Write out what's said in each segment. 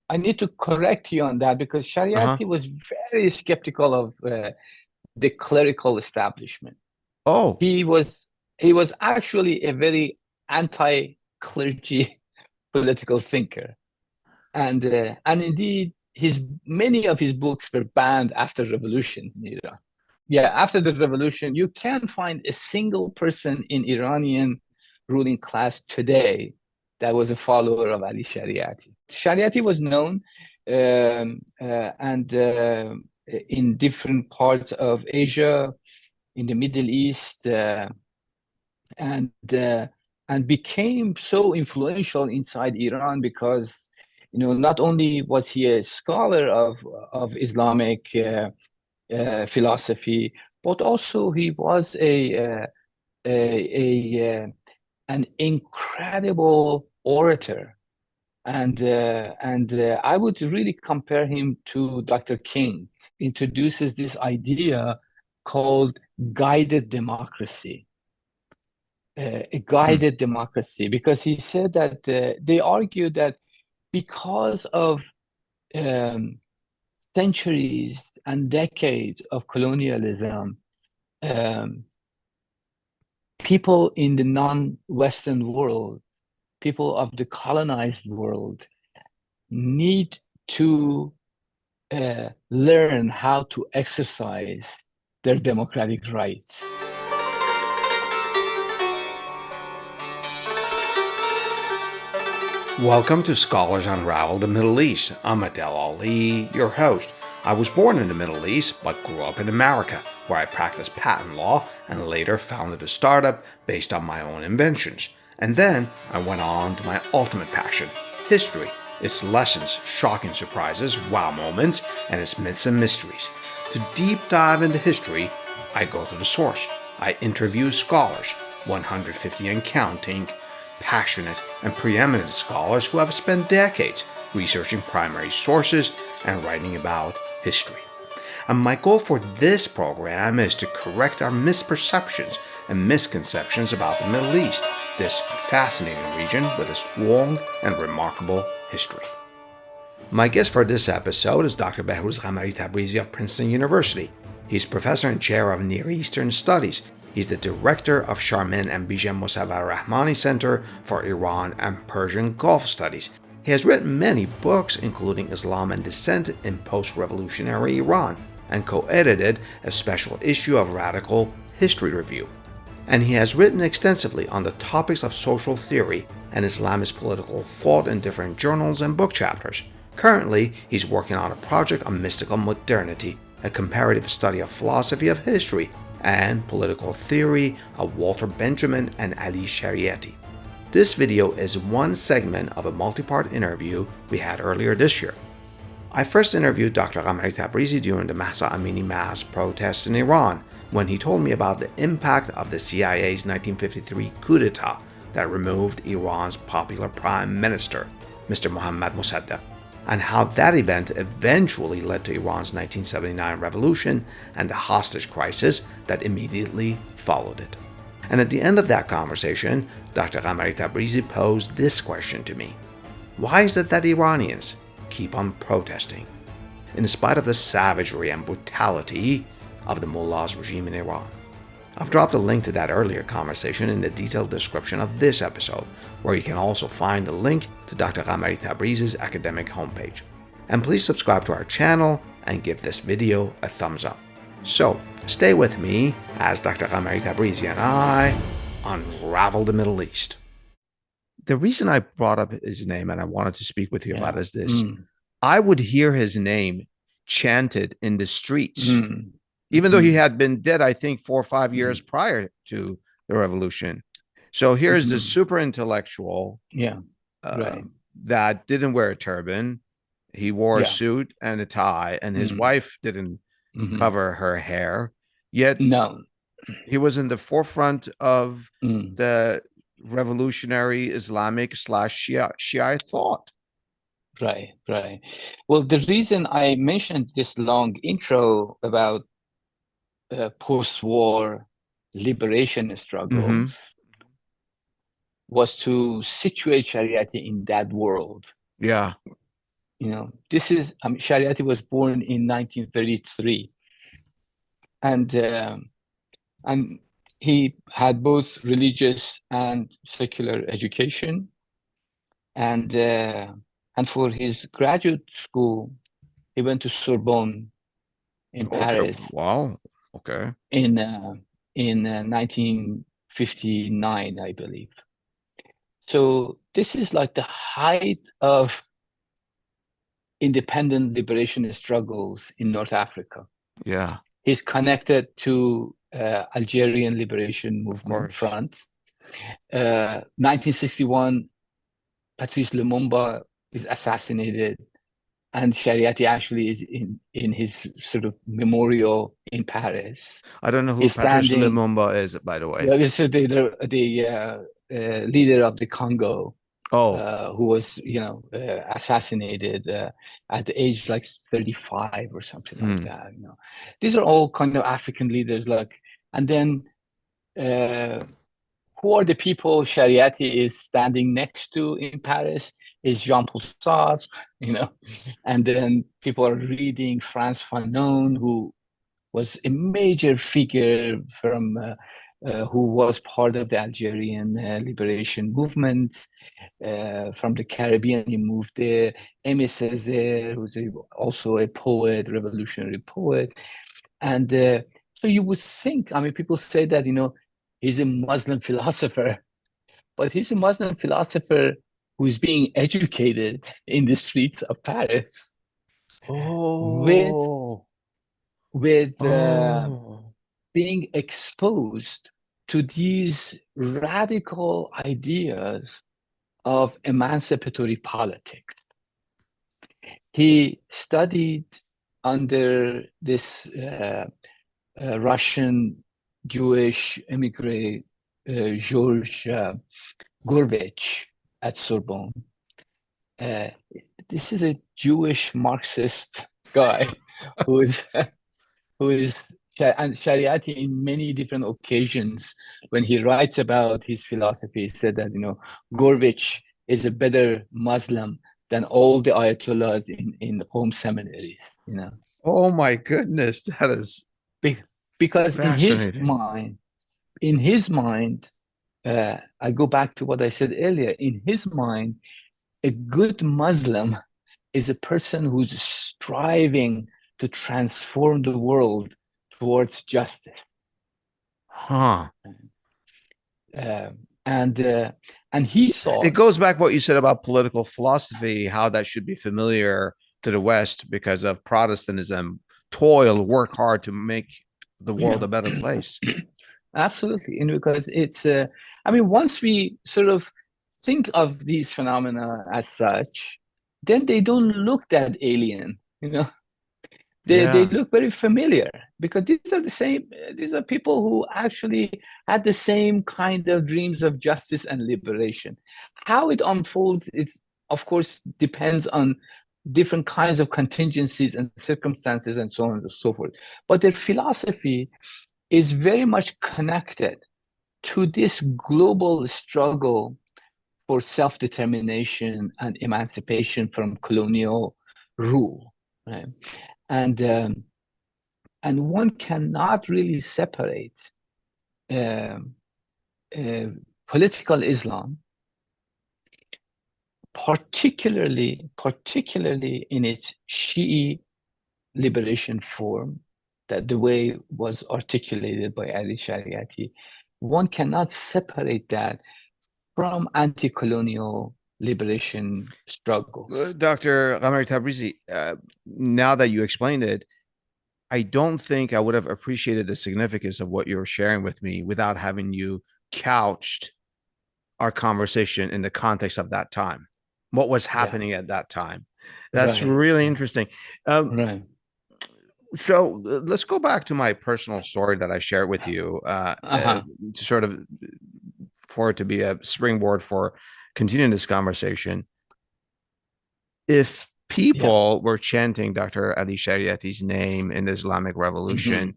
I need to correct you on that because Uh-huh. Shariati was very skeptical of the clerical establishment. Oh. He was he was actually a very anti-clergy political thinker, and indeed his many of his books were banned after revolution in Iran. Yeah, after the revolution, you can't find a single person in Iranian ruling class today that was a follower of Ali Shariati. Shariati was known and in different parts of Asia, in the Middle East, and uh, and became so influential inside Iran because not only was he a scholar of Islamic philosophy, but also he was a an incredible orator, and I would really compare him to Dr. King. Introduces this idea called guided democracy, a Hmm. guided democracy, because he said that they argue that because of um, centuries and decades of colonialism, um, people in the non-Western world, people of the colonized world, need to learn how to exercise their democratic rights. Welcome to Scholars Unravel the Middle East. I'm Adel Ali, your host. I was born in the Middle East, but grew up in America, where I practiced patent law and later founded a startup based on my own inventions. And then I went on to my ultimate passion, history, its lessons, shocking surprises, wow moments, and its myths and mysteries. To deep dive into history, I go to the source. I interview scholars, 150 and counting, passionate and preeminent scholars who have spent decades researching primary sources and writing about history. And my goal for this program is to correct our misperceptions and misconceptions about the Middle East, this fascinating region with its long and remarkable history. My guest for this episode is Dr. Behrouz Ghamari-Tabrizi of Princeton University. He's professor and chair of Near Eastern Studies. He's the director of Sharmin and Bijem Mossavar Rahmani Center for Iran and Persian Gulf Studies. He has written many books, including Islam and Dissent in Post-Revolutionary Iran, and co-edited a special issue of Radical History Review. And he has written extensively on the topics of social theory and Islamist political thought in different journals and book chapters. Currently, he's working on a project on mystical modernity, a comparative study of philosophy of history and political theory of Walter Benjamin and Ali Shariati. This video is one segment of a multi-part interview we had earlier this year. I first interviewed Dr. Ghamari-Tabrizi during the Mahsa Amini mass protests in Iran, when he told me about the impact of the CIA's 1953 coup d'etat that removed Iran's popular prime minister, Mr. Mohammad Mossadegh, and how that event eventually led to Iran's 1979 revolution and the hostage crisis that immediately followed it. And at the end of that conversation, Dr. Ghamari-Tabrizi posed this question to me. Why is it that Iranians keep on protesting, in spite of the savagery and brutality of the mullah's regime in Iran? I've dropped a link to that earlier conversation in the detailed description of this episode, where you can also find a link to Dr. Ghamari-Tabrizi's academic homepage. And please subscribe to our channel and give this video a thumbs up. So, stay with me as Dr. Ghamari-Tabrizi and I unravel the Middle East. The reason I brought up his name and I wanted to speak with you about Yeah. is this. I would hear his name chanted in the streets, Mm. even though he Mm. had been dead, I think, 4 or 5 years Mm. prior to the revolution. So here's this Mm. super intellectual Yeah. uh, Right. that didn't wear a turban. He wore a Yeah. suit and a tie, and his Mm. wife didn't Hmm. cover her hair. Yet No. he was in the forefront of Mm. the revolutionary Islamic slash Shiite thought. Right. Right. Well, the reason I mentioned this long intro about post-war liberation Mm-hmm. struggles was to situate Shariati in that world. Yeah. this is, Shariati was born in 1933, and he had both religious and secular education, and for his graduate school, he went to Sorbonne in Okay. Paris Wow. Okay. in 1959, I believe. So this is like the height of independent liberation struggles in North Africa. Yeah. He's connected to Algerian Liberation Of Movement course. Front. 1961, Patrice Lumumba is assassinated, and Shariati actually is in his sort of memorial in Paris. I don't know who He's Patrice standing. Lumumba is, by the way. Yeah, so the leader of the Congo, Oh. who was assassinated at the age like 35 or something like that. These are all kind of African leaders. And then who are the people Shariati is standing next to in Paris? Is Jean-Paul Sartre, and then people are reading Frantz Fanon, who was a major figure from who was part of the Algerian liberation movement from the Caribbean. He moved there. Aimé Césaire, who's also a poet, revolutionary poet. And so you would think, people say that, he's a Muslim philosopher, but he's a Muslim philosopher who's being educated in the streets of Paris with Oh. with Oh. being exposed to these radical ideas of emancipatory politics. He studied under this Russian Jewish immigrant, George Gurevich at Sorbonne. This is a Jewish Marxist guy who is and Shariati, in many different occasions, when he writes about his philosophy, he said that, Gurevich is a better Muslim than all the Ayatollahs in home seminaries, Oh my goodness, that is because fascinating. in his mind, I go back to what I said earlier. In his mind, a good Muslim is a person who's striving to transform the world towards justice. Huh. And he It thought, goes back what you said about political philosophy, how that should be familiar to the West because of Protestantism. Toil, work hard to make the world a better place. Absolutely, and because it's, once we sort of think of these phenomena as such, then they don't look that alien, They Yeah. look very familiar because these are people who actually had the same kind of dreams of justice and liberation. How it unfolds is, of course, depends on different kinds of contingencies and circumstances and so on and so forth. But their philosophy is very much connected to this global struggle for self-determination and emancipation from colonial rule, right? And one cannot really separate uh, uh, political Islam, particularly in its Shi'i liberation form, that the way was articulated by Ali Shariati. One cannot separate that from anti-colonial liberation struggles. Dr. Ghamari-Tabrizi, now that you explained it, I don't think I would have appreciated the significance of what you were sharing with me without having you couched our conversation in the context of that time. What was happening at that time? That's Right. really interesting. Right. So let's go back to my personal story that I shared with you to sort of for it to be a springboard for continuing this conversation. If people were chanting Dr. Ali Shariati's name in the Islamic Revolution,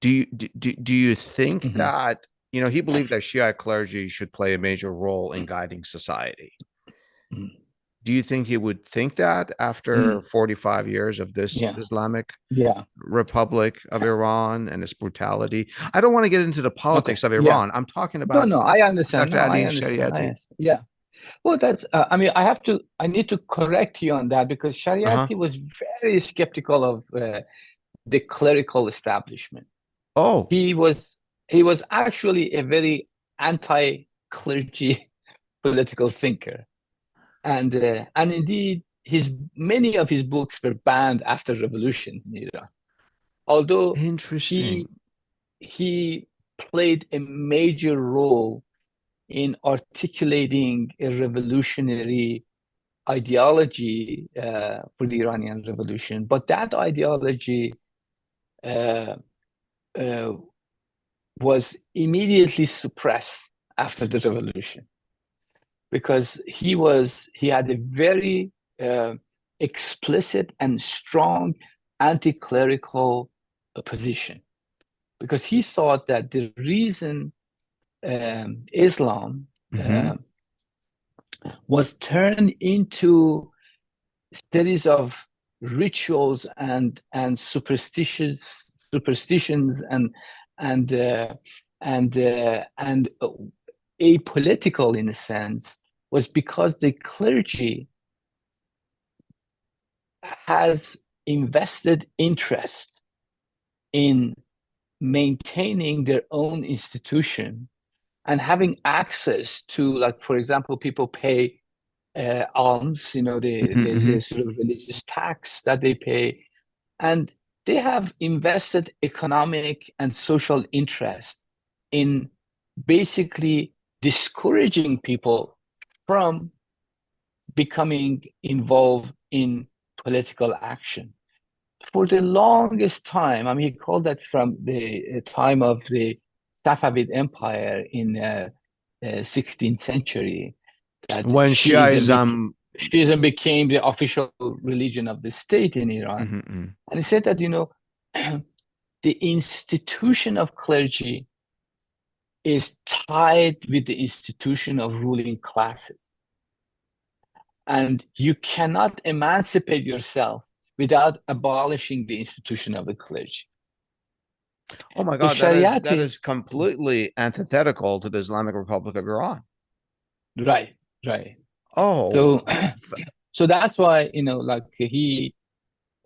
do you think that, he believed that Shia clergy should play a major role in guiding society? Do you think he would think that after Mm, 45 years of this yeah, Islamic yeah. Republic of Iran and its brutality? I don't want to get into the Okay, politics of yeah. Iran. I'm talking No, about no, I understand. Dr. No, I Ali and understand. I Shariati. understand. Yeah. Well, I mean, I need to correct you on that because Uh-huh. Shariati was very skeptical of the clerical establishment. Oh, He was, he was actually a very anti-clergy political thinker. And indeed, many of his books were banned after revolution in Iran. Although he, interesting. he played a major role in articulating a revolutionary ideology for the Iranian revolution. But that ideology uh, uh, was immediately suppressed after the revolution because he had a very uh, explicit and strong anti-clerical position because he thought that the reason Islam Mm-hmm. uh, was turned into series of rituals and superstitions and and apolitical in a sense was because the clergy has invested interest in maintaining their own institution and having access to, like, for example, people pay alms, there's Mm-hmm. a sort of religious tax that they pay, and they have invested economic and social interest in basically discouraging people from becoming involved in political action. For the longest time, I mean, he called that from the time of the Safavid Empire in 16th century, that When Shiaism. Shiism became the official religion of the state in Iran. Mm-hmm. And he said that, the institution of clergy is tied with the institution of ruling classes. And you cannot emancipate yourself without abolishing the institution of the clergy. Oh my The God, that Shariati, is completely antithetical to the Islamic Republic of Iran. right, right. Oh, So, so that's why, like his,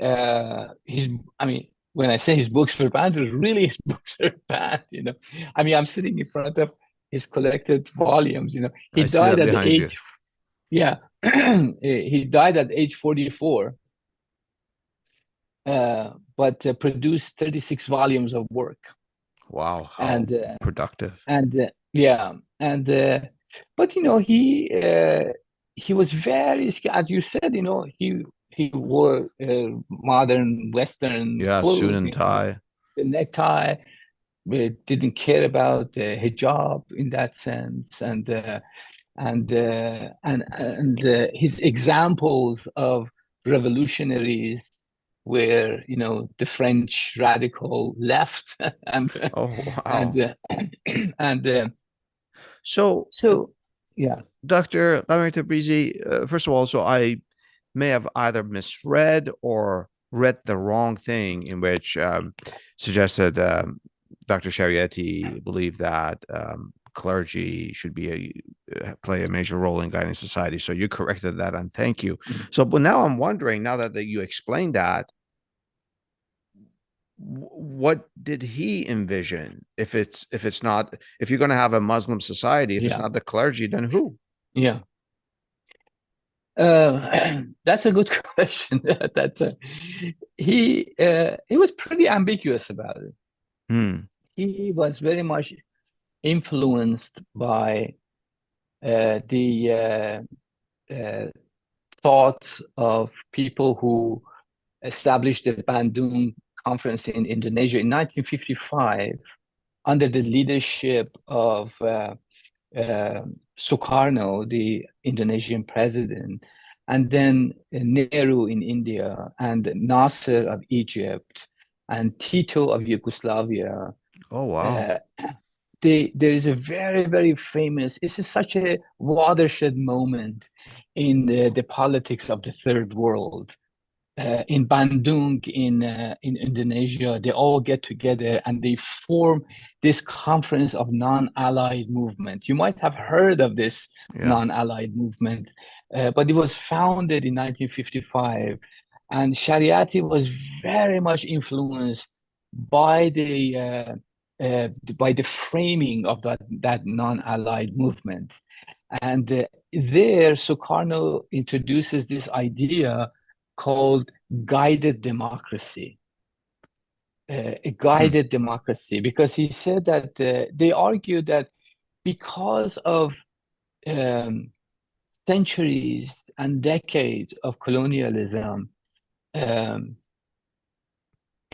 I mean, when I say his books were banned, really his books are banned. I mean, I'm sitting in front of his collected volumes. He I see died that at the behind you. age, yeah, he died at age 44, but produced 36 volumes of work. Wow, how And productive. yeah, but he was very, as you said, he wore modern Western Yeah, suit clothes, and tie. the necktie, didn't care about the hijab in that sense, and his examples of revolutionaries were, the French radical left, and Oh, and wow. and So, so yeah, Dr. Ghamari-Tabrizi, first of all, so I may have either misread or read the wrong thing in which suggested Dr. Shariati believed that clergy should play a major role in guiding society. So you corrected that, and thank you. So, but now I'm wondering, now that you explained that, what did he envision? If it's not, if you're going to have a Muslim society, if it's yeah, not the clergy, then who? yeah. That's a good question. That he was pretty ambiguous about it. Hmm. He was very much influenced by the uh, thoughts of people who established the Bandung Conference in Indonesia in 1955 under the leadership of Sukarno, the Indonesian president, and then Nehru in India, and Nasser of Egypt, and Tito of Yugoslavia, Oh, wow. uh, there is a very, very famous, this is such a watershed moment in the politics of the third world. In Bandung, in Indonesia, they all get together and they form this conference of non-allied movement. You might have heard of this Yeah. non-allied movement, but it was founded in 1955, and Shariati was very much influenced by the framing of that non-allied movement. And there, Sukarno introduces this idea called guided democracy, a Hmm. guided democracy, because he said that they argued that because of um, centuries and decades of colonialism, um,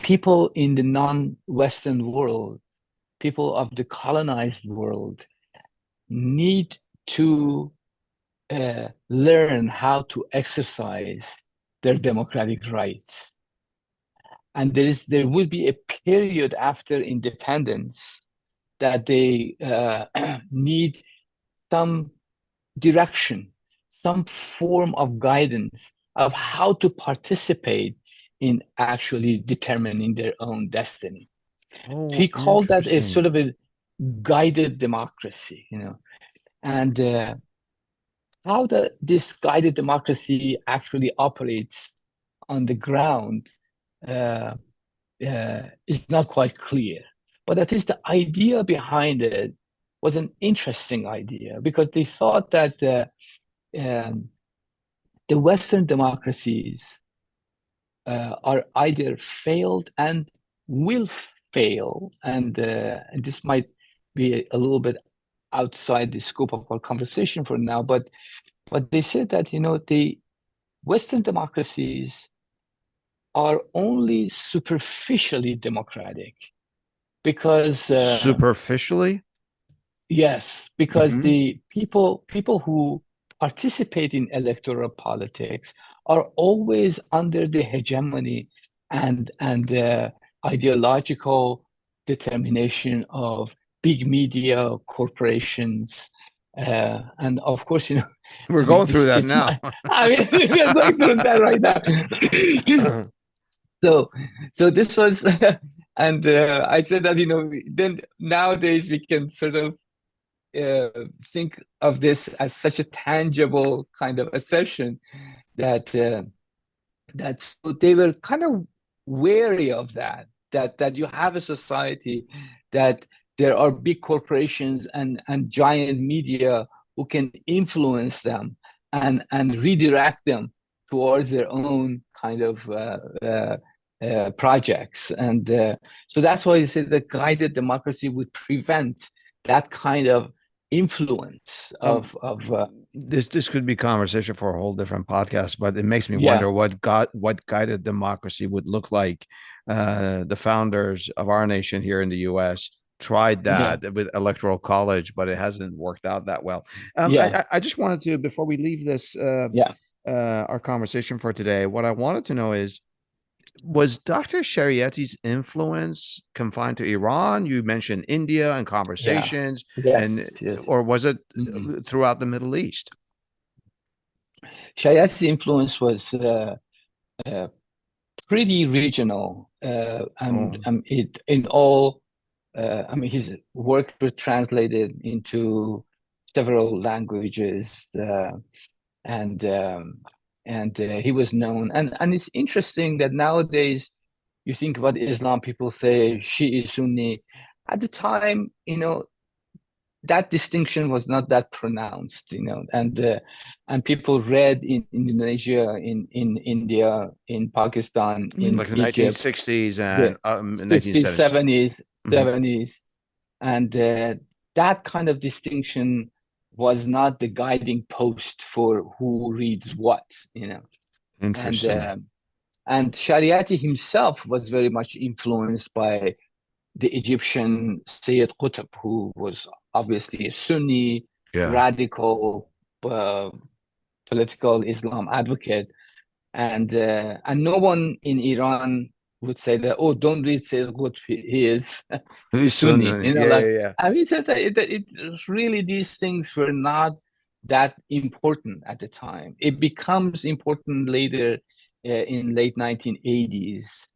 people in the non-Western world, people of the colonized world, need to learn how to exercise their democratic rights. And there will be a period after independence that they need some direction, some form of guidance of how to participate in actually determining their own destiny. He Oh, called that a sort interesting. of a guided democracy, and how this guided democracy actually operates on the ground uh, is not quite clear. But at least the idea behind it was an interesting idea because they thought that um, the Western democracies are either failed and will fail, and this might be a little bit outside the scope of our conversation for now, but they said that the Western democracies are only superficially democratic because Superficially? yes, because Hmm. the people who participate in electoral politics are always under the hegemony and ideological determination of big media corporations, and of course, We're I mean, going through that now. I mean, we are going through that right now. So, so this was, and I said that then nowadays we can sort of think of this as such a tangible kind of assertion that so they were kind of wary of that you have a society that there are big corporations and giant media who can influence them and redirect them towards their own kind of projects. And so that's why you say that guided democracy would prevent that kind of influence um, of this could be conversation for a whole different podcast, but it makes me yeah, wonder what guided democracy would look like. The founders of our nation here in the U.S. tried yeah, that with electoral college, but it hasn't worked out that well. yeah, I just wanted to, before we leave this yeah, our conversation for today, what I wanted to know is, was Dr. Shariati's influence confined to Iran? You mentioned India and yeah, conversations, and yes, yes. or was it Mhm. throughout the Middle East? Shariat's influence was uh, pretty regional, and Oh, it in all. I mean, his work was translated into several languages, and um, and he was known. And it's interesting that nowadays you think about Islam, people say Shi'i, Sunni. At the time, that distinction was not that pronounced, and people read in Indonesia, in India, in Pakistan, I mean, in like the Egypt, 1960s the and 60s, 1970s. 70s, Hmm. 70s, and that kind of distinction was not the guiding post for who reads what. And Interesting. and Shariati himself was very much influenced by the Egyptian Sayyid Qutb, who was obviously a Sunni, Yeah. radical, uh, political Islam advocate, and no one in Iran. would say that, oh, don't read Sayyid Qutb, he is He's Sunni, Sunni. Yeah, like, yeah, yeah. I mean, it really, these things were not that important at the time. It becomes important later, in late 1980s,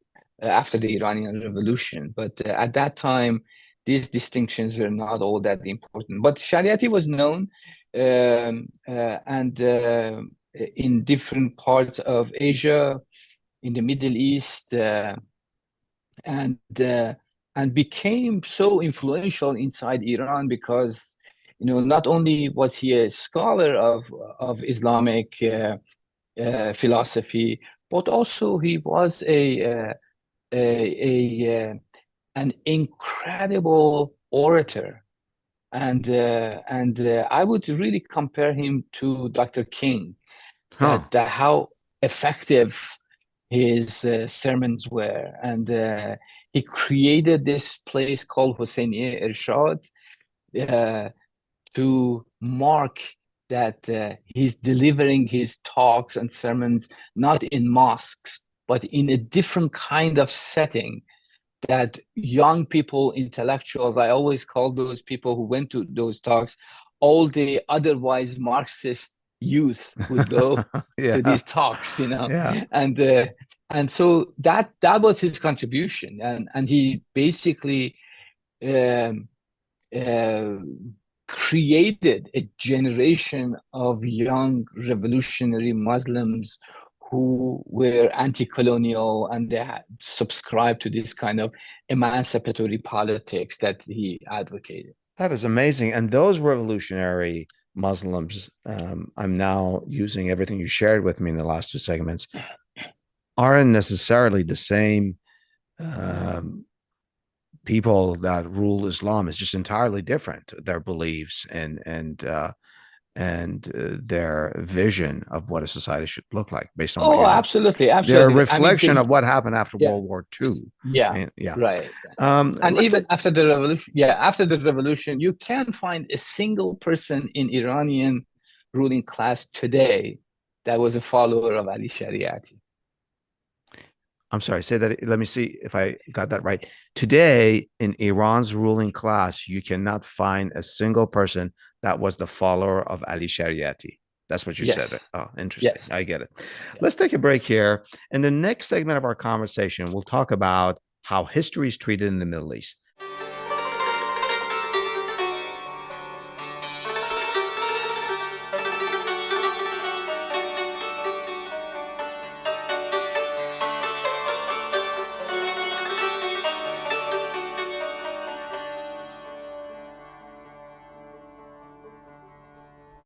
after the Iranian Revolution. But at that time, these distinctions were not all that important. But Shariati was known, and in different parts of Asia, in the Middle East, and became so influential inside Iran because, not only was he a scholar of Islamic philosophy, but also he was an incredible orator, and I would really compare him to Dr. King, Huh. that how effective his sermons were, and he created this place called Hosseiniye Irshad, uh, to mark that he's delivering his talks and sermons not in mosques, but in a different kind of setting, that young people, intellectuals, I always call those people who went to those talks, all the otherwise Marxist youth would go to Yeah. these talks, Yeah. and so that was his contribution, and he basically um, uh, created a generation of young revolutionary Muslims who were anti-colonial, and they subscribed to this kind of emancipatory politics that he advocated. That is amazing. And those revolutionary Muslims, I'm now using everything you shared with me in the last two segments, aren't necessarily the same um, people that rule Islam. Is just entirely different. Their beliefs and their vision of what a society should look like, based on what Oh, you're saying. absolutely, They're a absolutely. I mean, reflection of what happened after yeah, World War II. yeah, And, yeah. right. And Let's even take. after the revolution, yeah, after the revolution, you can't find a single person in Iranian ruling class today that was a follower of Ali Shariati. I'm sorry, say that. Let me see if I got that right. Today, in Iran's ruling class, you cannot find a single person that was the follower of Ali Shariati. That's what you said. Yes, Oh, interesting. I yes. get it. Yeah. Let's take a break here. In the next segment of our conversation, we'll talk about how history is treated in the Middle East.